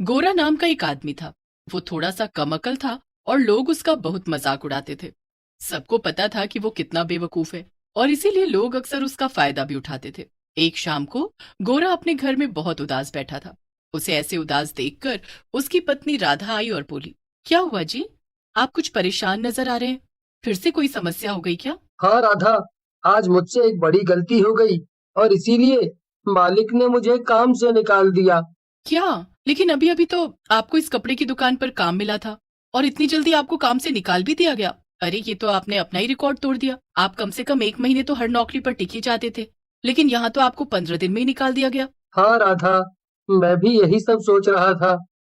गोरा नाम का एक आदमी था। वो थोड़ा सा कम अकल था और लोग उसका बहुत मजाक उड़ाते थे। सबको पता था कि वो कितना बेवकूफ है और इसीलिए लोग अक्सर उसका फायदा भी उठाते थे। एक शाम को गोरा अपने घर में बहुत उदास बैठा था। उसे ऐसे उदास देखकर उसकी पत्नी राधा आई और बोली, क्या हुआ जी? आप कुछ परेशान नजर आ रहे हैं। फिर से कोई समस्या हो गई क्या? हाँ राधा, आज मुझसे एक बड़ी गलती हो गई और इसीलिए मालिक ने मुझे काम से निकाल दिया। क्या? लेकिन अभी अभी तो आपको इस कपड़े की दुकान पर काम मिला था और इतनी जल्दी आपको काम से निकाल भी दिया गया। अरे ये तो आपने अपना ही रिकॉर्ड तोड़ दिया। आप कम से कम 1 महीने तो हर नौकरी पर टिके जाते थे, लेकिन यहाँ तो आपको 15 दिन में ही निकाल दिया गया। हाँ राधा, मैं भी यही सब सोच रहा था।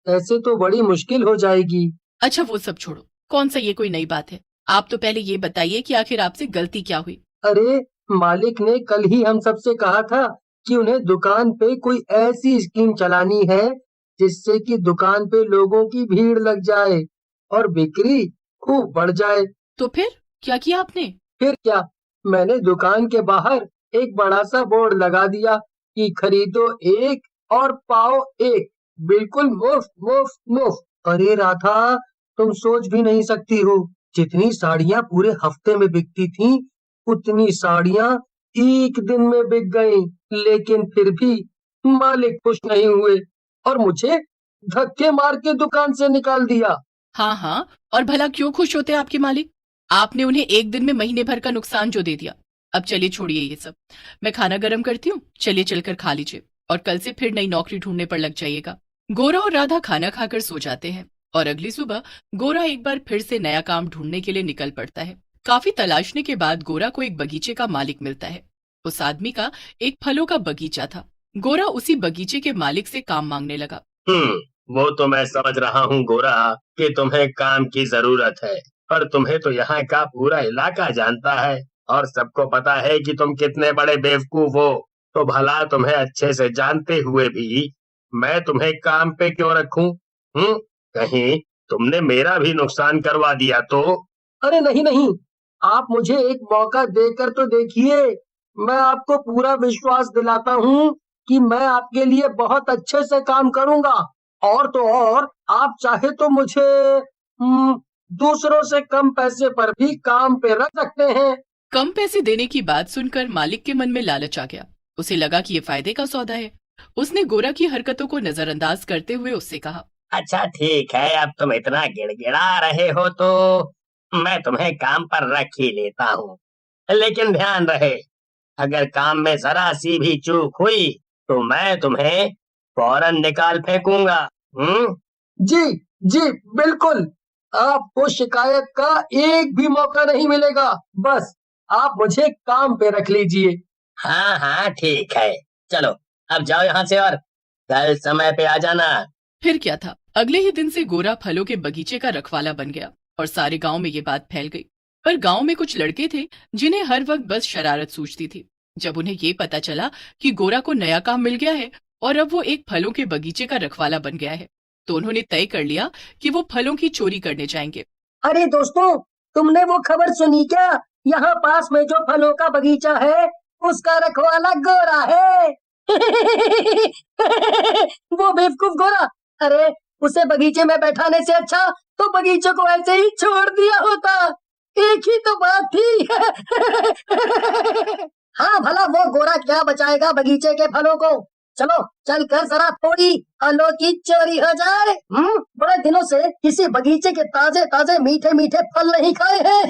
ऐसे तो बड़ी मुश्किल हो जाएगी। अच्छा वो सब छोड़ो, कौन सा ये कोई नई बात है? आप तो पहले ये बताइए कि आखिर आपसे गलती क्या हुई। अरे, मालिक ने कल ही हम सबसे कहा था कि उन्हें दुकान पे कोई ऐसी स्कीम चलानी है जिससे कि दुकान पे लोगों की भीड़ लग जाए और बिक्री खूब बढ़ जाए। तो फिर क्या किया आपने? फिर क्या, मैंने दुकान के बाहर एक बड़ा सा बोर्ड लगा दिया कि खरीदो एक और पाओ एक, बिल्कुल मुफ्त मुफ्त मुफ्त। अरे राधा, तुम सोच भी नहीं सकती हो, जितनी साड़ियाँ पूरे हफ्ते में बिकती थीं, उतनी साड़ियाँ एक दिन में बिक गईं। लेकिन फिर भी मालिक खुश नहीं हुए और मुझे धक्के मार के दुकान से निकाल दिया। हाँ हाँ, और भला क्यों खुश होते आपके मालिक? आपने उन्हें एक दिन में महीने भर का नुकसान जो दे दिया। अब चलिए छोड़िए ये सब, मैं खाना गर्म करती हूँ, चलिए चलकर खा लीजिए और कल से फिर नई नौकरी ढूंढने पर लग जाइएगा। गोरा और राधा खाना खाकर सो जाते हैं और अगली सुबह गोरा एक बार फिर से नया काम ढूंढने के लिए निकल पड़ता है। काफी तलाशने के बाद गोरा को एक बगीचे का मालिक मिलता है। उस आदमी का एक फलों का बगीचा था। गोरा उसी बगीचे के मालिक से काम मांगने लगा। वो तो मैं समझ रहा हूँ गोरा कि तुम्हें काम की जरूरत है, पर तुम्हें तो यहाँ का पूरा इलाका जानता है और सबको पता है कि तुम कितने बड़े बेवकूफ हो। तो भला तुम्हें अच्छे से जानते हुए भी मैं तुम्हें काम पे क्यों रखूं? कहीं तुमने मेरा भी नुकसान करवा दिया तो? अरे नहीं नहीं, आप मुझे एक मौका देकर तो देखिए। मैं आपको पूरा विश्वास दिलाता हूँ कि मैं आपके लिए बहुत अच्छे से काम करूंगा। और तो और, आप चाहे तो मुझे दूसरों से कम पैसे पर भी काम पे रख सकते हैं। कम पैसे देने की बात सुनकर मालिक के मन में लालच आ गया। उसे लगा कि ये फायदे का सौदा है। उसने गोरा की हरकतों को नजरअंदाज करते हुए उससे कहा, अच्छा ठीक है, अब तुम इतना गिड़गिड़ा रहे हो तो मैं तुम्हें काम पर रख ही लेता हूँ। लेकिन ध्यान रहे, अगर काम में जरा सी भी चूक हुई तो मैं तुम्हें फौरन निकाल फेंकूंगा। हम्म। जी जी, बिल्कुल। आपको शिकायत का एक भी मौका नहीं मिलेगा। बस आप मुझे काम पे रख लीजिए। हाँ हाँ ठीक है, चलो अब जाओ यहाँ से और कल समय पे आ जाना। फिर क्या था, अगले ही दिन से गोरा फलों के बगीचे का रखवाला बन गया और सारे गांव में ये बात फैल गई। पर गांव में कुछ लड़के थे जिन्हें हर वक्त बस शरारत सूझती थी। जब उन्हें ये पता चला कि गोरा को नया काम मिल गया है और अब वो एक फलों के बगीचे का रखवाला बन गया है, तो उन्होंने तय कर लिया कि वो फलों की चोरी करने जाएंगे। अरे दोस्तों, तुमने वो खबर सुनी क्या? यहाँ पास में जो फलों का बगीचा है, उसका रखवाला गोरा है। वो बेवकूफ गोरा। अरे, उसे बगीचे में बैठाने से अच्छा तो बगीचे को ऐसे ही छोड़ दिया होता। एक ही तो बात थी। हाँ भला वो गोरा क्या बचाएगा बगीचे के फलों को। चलो चल कर जरा थोड़ी फलों की चोरी हो जाए। बड़े दिनों से किसी बगीचे के ताजे ताजे मीठे मीठे फल नहीं खाए हैं।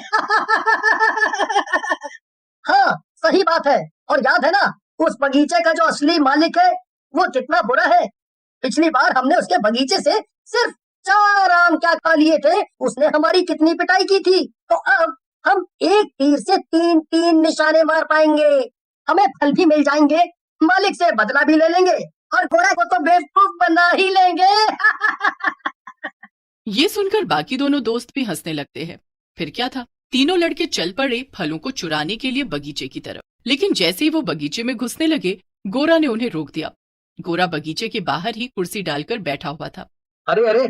हाँ सही बात है। और याद है ना, उस बगीचे का जो असली मालिक है वो कितना बुरा है। पिछली बार हमने उसके बगीचे से सिर्फ 4 आम क्या खा लिए थे, उसने हमारी कितनी पिटाई की थी। तो अब हम एक तीर से 3-3 निशाने मार पाएंगे। हमें फल भी मिल जाएंगे, मालिक से बदला भी ले लेंगे और गोरा को तो बेवकूफ बना ही लेंगे। ये सुनकर बाकी दोनों दोस्त भी हंसने लगते हैं। फिर क्या था, तीनों लड़के चल पड़े फलों को चुराने के लिए बगीचे की तरफ। लेकिन जैसे ही वो बगीचे में घुसने लगे, गोरा ने उन्हें रोक दिया। गोरा बगीचे के बाहर ही कुर्सी डालकर बैठा हुआ था। अरे अरे,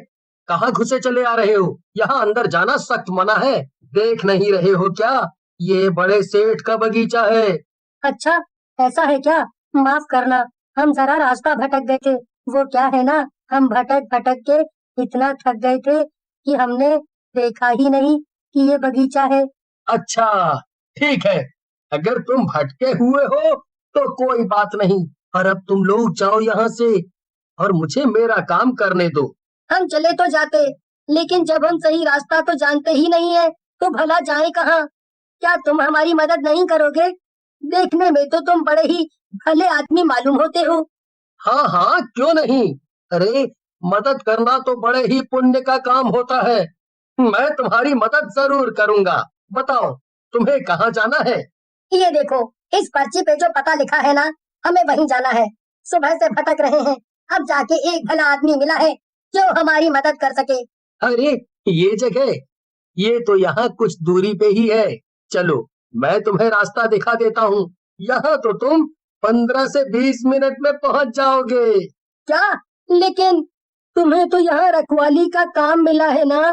कहाँ घुसे चले आ रहे हो? यहाँ अंदर जाना सख्त मना है। देख नहीं रहे हो क्या? ये बड़े सेठ का बगीचा है। अच्छा, ऐसा है क्या? माफ करना, हम जरा रास्ता भटक गए थे। वो क्या है ना, हम भटक भटक के इतना थक गए थे कि हमने देखा ही नहीं कि ये बगीचा है। अच्छा, ठीक है, अगर तुम भटके हुए हो तो कोई बात नहीं, और अब तुम लोग जाओ यहाँ से और मुझे मेरा काम करने दो। हम चले तो जाते, लेकिन जब हम सही रास्ता तो जानते ही नहीं है तो भला जाए कहाँ? क्या तुम हमारी मदद नहीं करोगे? देखने में तो तुम बड़े ही भले आदमी मालूम होते हो। हाँ हाँ, क्यों नहीं। अरे, मदद करना तो बड़े ही पुण्य का काम होता है। मैं तुम्हारी मदद जरूर करूंगा। बताओ, तुम्हें कहाँ जाना है? ये देखो, इस पर्ची पे जो पता लिखा है ना, हमें वहीं जाना है। सुबह से भटक रहे हैं, अब जाके एक भला आदमी मिला है जो हमारी मदद कर सके। अरे, ये जगह, ये तो यहाँ कुछ दूरी पे ही है। चलो, मैं तुम्हें रास्ता दिखा देता हूँ। यहाँ तो तुम 15 से 20 मिनट में पहुँच जाओगे। क्या? लेकिन तुम्हें तो यहाँ रखवाली का काम मिला है ना,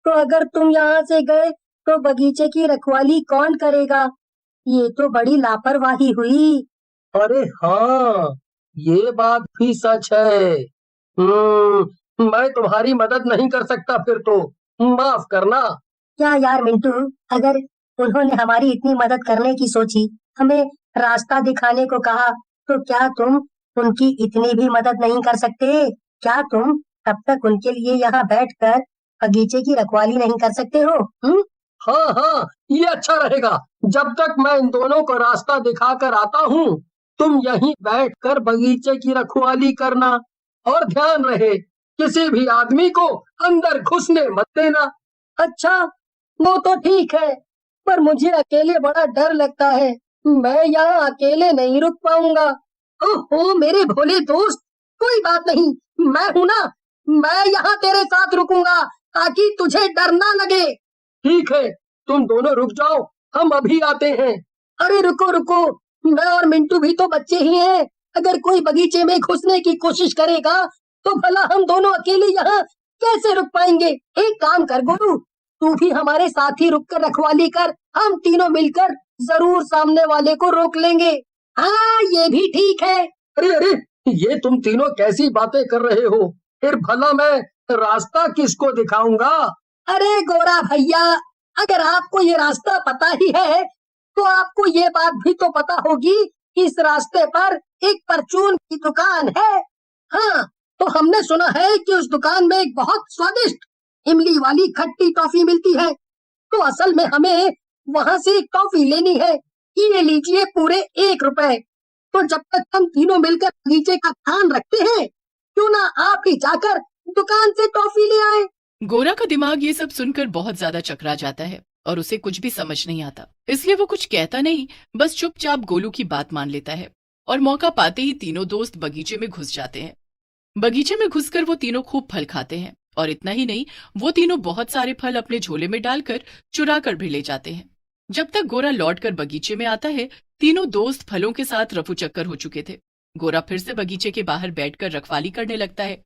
तो अगर तुम यहाँ से गए तो बगीचे की रखवाली कौन करेगा? ये तो बड़ी लापरवाही हुई। अरे हाँ, ये बात भी सच है। मैं तुम्हारी मदद नहीं कर सकता, फिर तो माफ करना। क्या यार मिंटू, अगर उन्होंने हमारी इतनी मदद करने की सोची, हमें रास्ता दिखाने को कहा, तो क्या तुम उनकी इतनी भी मदद नहीं कर सकते? क्या तुम तब तक उनके लिए यहाँ बैठकर बगीचे की रखवाली नहीं कर सकते हो? हाँ हाँ, ये अच्छा रहेगा। जब तक मैं इन दोनों को रास्ता दिखा कर आता हूँ, तुम यहीं बैठकर बगीचे की रखवाली करना, और ध्यान रहे किसी भी आदमी को अंदर घुसने मत देना। अच्छा, वो तो ठीक है, पर मुझे अकेले बड़ा डर लगता है। मैं यहाँ अकेले नहीं रुक पाऊंगा। ओहो मेरे भोले दोस्त, कोई बात नहीं, मैं हूँ ना, मैं यहाँ तेरे साथ रुकूंगा ताकि तुझे डर ना लगे। ठीक है, तुम दोनों रुक जाओ, हम अभी आते हैं। अरे रुको रुको, मैं और मिंटू भी तो बच्चे ही हैं। अगर कोई बगीचे में घुसने की कोशिश करेगा तो भला हम दोनों अकेले यहाँ कैसे रुक पाएंगे? एक काम कर गोलू, तू भी हमारे साथ ही रुक कर रखवाली कर, हम तीनों मिलकर जरूर सामने वाले को रोक लेंगे। हाँ, ये भी ठीक है। अरे अरे, ये तुम तीनों कैसी बातें कर रहे हो? फिर भला मैं रास्ता किसको दिखाऊंगा? अरे गोरा भैया, अगर आपको ये रास्ता पता ही है तो आपको ये बात भी तो पता होगी कि इस रास्ते पर एक परचून की दुकान है। हाँ, तो हमने सुना है कि उस दुकान में एक बहुत स्वादिष्ट इमली वाली खट्टी टॉफी मिलती है। तो असल में हमें वहाँ से एक टॉफी लेनी है। ये लीजिए पूरे 1 रुपए। तो जब तक हम तीनों मिलकर बगीचे का ध्यान रखते हैं, क्यों ना आप ही जाकर दुकान से टॉफी ले आए। गोरा का दिमाग ये सब सुनकर बहुत ज्यादा चकरा जाता है और उसे कुछ भी समझ नहीं आता, इसलिए वो कुछ कहता नहीं, बस चुपचाप गोलू की बात मान लेता है। और मौका पाते ही तीनों दोस्त बगीचे में घुस जाते हैं। बगीचे में घुसकर वो तीनों खूब फल खाते हैं, और इतना ही नहीं, वो तीनों बहुत सारे फल अपने झोले में डालकर चुरा कर भी ले जाते हैं। जब तक गोरा लौटकर बगीचे में आता है, तीनों दोस्त फलों के साथ रफू चक्कर हो चुके थे। गोरा फिर से बगीचे के बाहर बैठकर रखवाली करने लगता है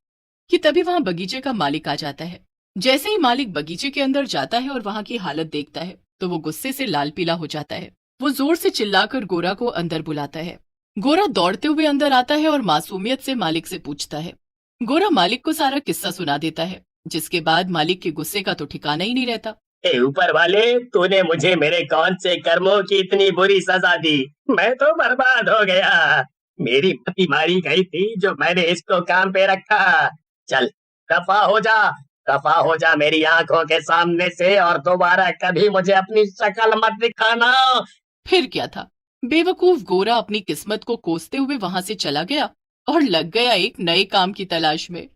कि तभी वहां बगीचे का मालिक आ जाता है। जैसे ही मालिक बगीचे के अंदर जाता है और वहां की हालत देखता है तो वो गुस्से से लाल पीला हो जाता है। वो जोर से चिल्लाकर गोरा को अंदर बुलाता है। गोरा दौड़ते हुए अंदर आता है और मासूमियत से मालिक से पूछता है। गोरा मालिक को सारा किस्सा सुना देता है, जिसके बाद मालिक के गुस्से का तो ठिकाना ही नहीं रहता। ए ऊपर वाले, तूने मुझे मेरे कौन से कर्मों की इतनी बुरी सजा दी? मैं तो बर्बाद हो गया। मेरी मति मारी गई थी जो मैंने इसको काम पे रखा। चल दफा हो जा मेरी आंखों के सामने से, और दोबारा कभी मुझे अपनी शक्ल मत दिखाना। फिर क्या था, बेवकूफ गोरा अपनी किस्मत को कोसते हुए वहां से चला गया और लग गया एक नए काम की तलाश में।